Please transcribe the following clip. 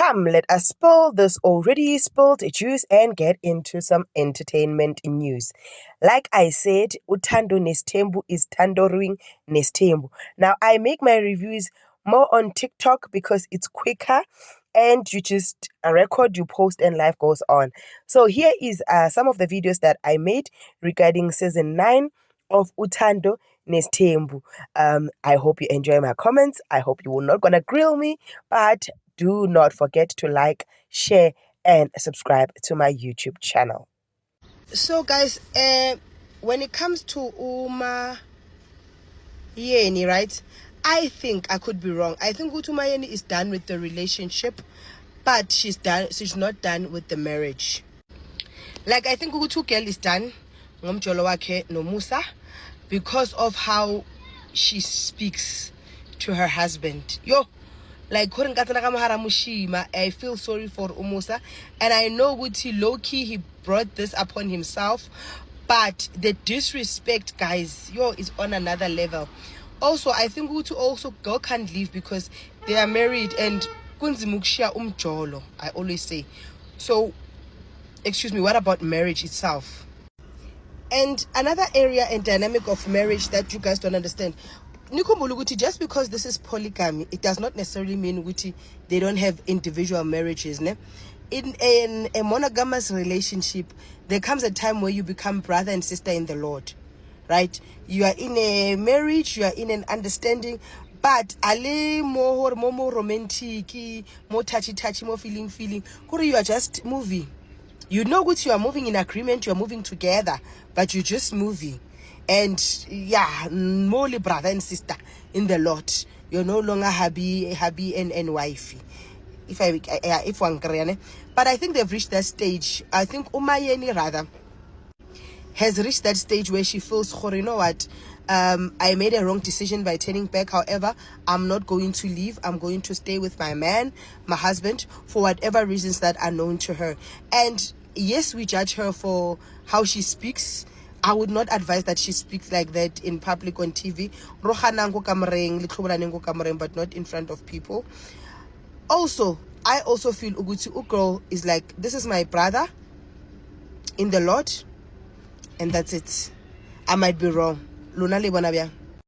Come, let us spill this already spilled juice and get into some entertainment news. Like I said, Uthando Nesthembu is Thandoring Nesthembu. Now, I make my reviews more on TikTok because it's quicker and you just record, you post, and life goes on. So here is some of the videos that I made regarding season 9 of Uthando Nesthembu. I hope you enjoy my comments. I hope you will not gonna grill me, but do not forget to like, share, and subscribe to my YouTube channel. So guys, when it comes to Uma Yeni, right? I think I could be wrong. I think Uma Yeni is done with the relationship, but she's not done with the marriage. Like I think Utu girl is done ngomjolo wakhe no Musa because of how she speaks to her husband. Like I feel sorry for Umusa, and I know Guti low-key he brought this upon himself, but the disrespect, guys, is on another level. Also, I think Guti also girl can't leave because they are married and kunzimukshia umjolo, I always say. So excuse me, what about marriage itself? And another area and dynamic of marriage that you guys don't understand, just because this is polygamy, it does not necessarily mean they don't have individual marriages. Ne? In a monogamous relationship, there comes a time where you become brother and sister in the Lord, right? You are in a marriage, you are in an understanding, but ale more romantic, more touchy, more feeling. You are just moving. You know what you are moving in agreement, you are moving together, but you're just moving. And yeah, more brother and sister in the Lord. You're no longer hubby and wifey. If one can, but I think they've reached that stage. I think Umayeni rather has reached that stage where she feels, you know what, I made a wrong decision by turning back. However, I'm not going to leave. I'm going to stay with my man, my husband, for whatever reasons that are known to her. And yes, we judge her for how she speaks. I would not advise that she speaks like that in public on TV. But not in front of people. Also, I also feel Uguti Ukro is like, this is my brother in the Lord, and that's it. I might be wrong. Luna le bona bjang?